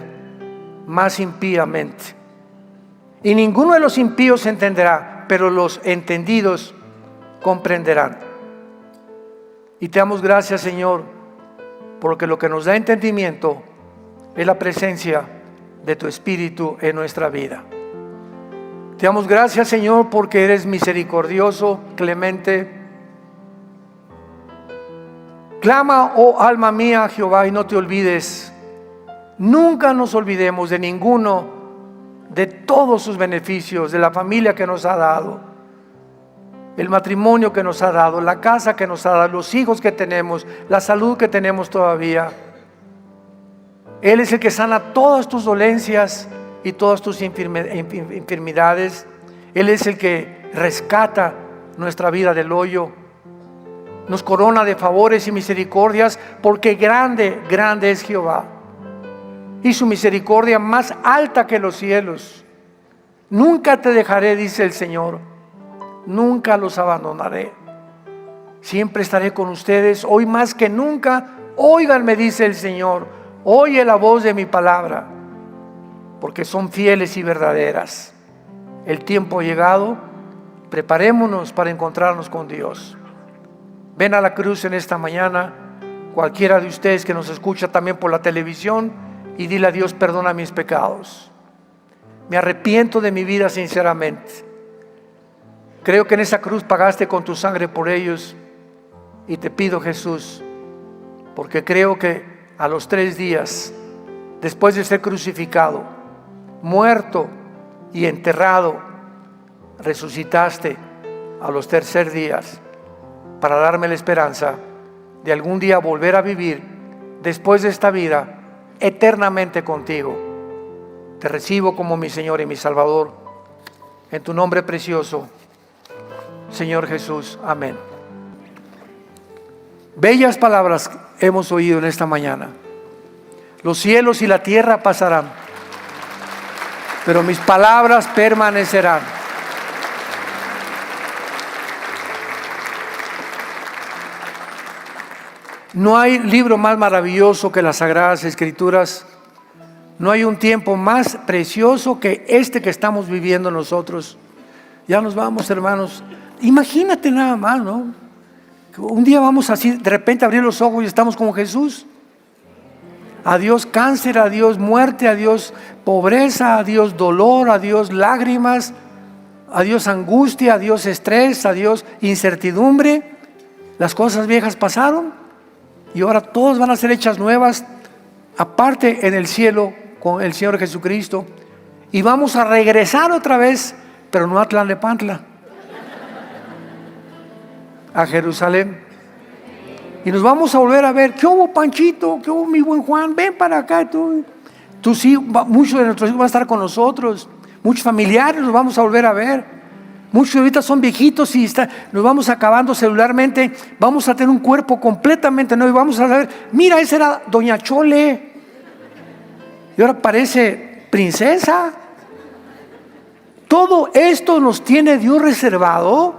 más impíamente. Y ninguno de los impíos entenderá, pero los entendidos comprenderán. Y te damos gracias, Señor, porque lo que nos da entendimiento es la presencia de tu Espíritu en nuestra vida. Te damos gracias, Señor, porque eres misericordioso, clemente. Clama, oh alma mía, a Jehová, y no te olvides. Nunca nos olvidemos de ninguno de todos sus beneficios, de la familia que nos ha dado, el matrimonio que nos ha dado, la casa que nos ha dado, los hijos que tenemos, la salud que tenemos todavía. Él es el que sana todas tus dolencias y todas tus enfermedades. Él es el que rescata nuestra vida del hoyo, nos corona de favores y misericordias, porque grande, grande es Jehová, y su misericordia más alta que los cielos. Nunca te dejaré, dice el Señor, nunca los abandonaré. Siempre estaré con ustedes, hoy más que nunca. Óiganme, dice el Señor, oye la voz de mi palabra, porque son fieles y verdaderas. El tiempo ha llegado, preparémonos para encontrarnos con Dios. Ven a la cruz en esta mañana, cualquiera de ustedes que nos escucha también por la televisión, y dile a Dios: perdona mis pecados. Me arrepiento de mi vida sinceramente. Creo que en esa cruz pagaste con tu sangre por ellos, y te pido, Jesús, porque creo que a los 3 días, después de ser crucificado, muerto y enterrado, resucitaste a los 3 días para darme la esperanza de algún día volver a vivir después de esta vida eternamente contigo. Te recibo como mi Señor y mi Salvador, en tu nombre precioso, Señor Jesús. Amén. Bellas palabras hemos oído en esta mañana. Los cielos y la tierra pasarán, pero mis palabras permanecerán. No hay libro más maravilloso que las Sagradas Escrituras. No hay un tiempo más precioso que este que estamos viviendo nosotros. Ya nos vamos, hermanos. Imagínate nada más, ¿no? Un día vamos así, de repente abrir los ojos y estamos como Jesús. Adiós cáncer, adiós muerte, adiós pobreza, adiós dolor, adiós lágrimas, adiós angustia, adiós estrés, adiós incertidumbre. Las cosas viejas pasaron y ahora todas van a ser hechas nuevas, aparte en el cielo con el Señor Jesucristo. Y vamos a regresar otra vez, pero no a Tlalnepantla, a Jerusalén. Y nos vamos a volver a ver. ¿Qué hubo, Panchito? ¿Qué hubo, mi buen Juan? Ven para acá. Tú sí, muchos de nuestros hijos van a estar con nosotros. Muchos familiares los vamos a volver a ver. Muchos ahorita son viejitos y nos vamos acabando celularmente. Vamos a tener un cuerpo completamente nuevo. Y vamos a ver, mira, esa era Doña Chole. Y ahora parece princesa. Todo esto nos tiene Dios reservado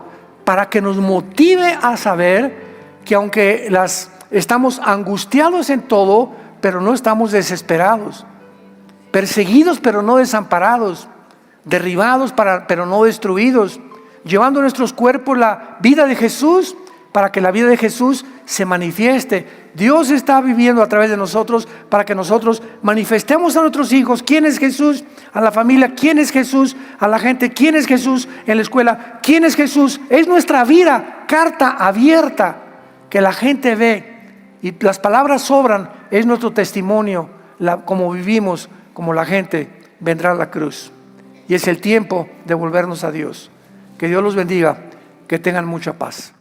para que nos motive a saber que aunque estamos angustiados en todo, pero no estamos desesperados, perseguidos pero no desamparados, derribados pero no destruidos, llevando en nuestros cuerpos la vida de Jesús para que la vida de Jesús se manifieste. Dios está viviendo a través de nosotros para que nosotros manifestemos a nuestros hijos quién es Jesús, a la familia quién es Jesús, a la gente quién es Jesús, en la escuela quién es Jesús. Es nuestra vida, carta abierta, que la gente ve y las palabras sobran. Es nuestro testimonio, como vivimos, como la gente vendrá a la cruz. Y es el tiempo de volvernos a Dios. Que Dios los bendiga, que tengan mucha paz.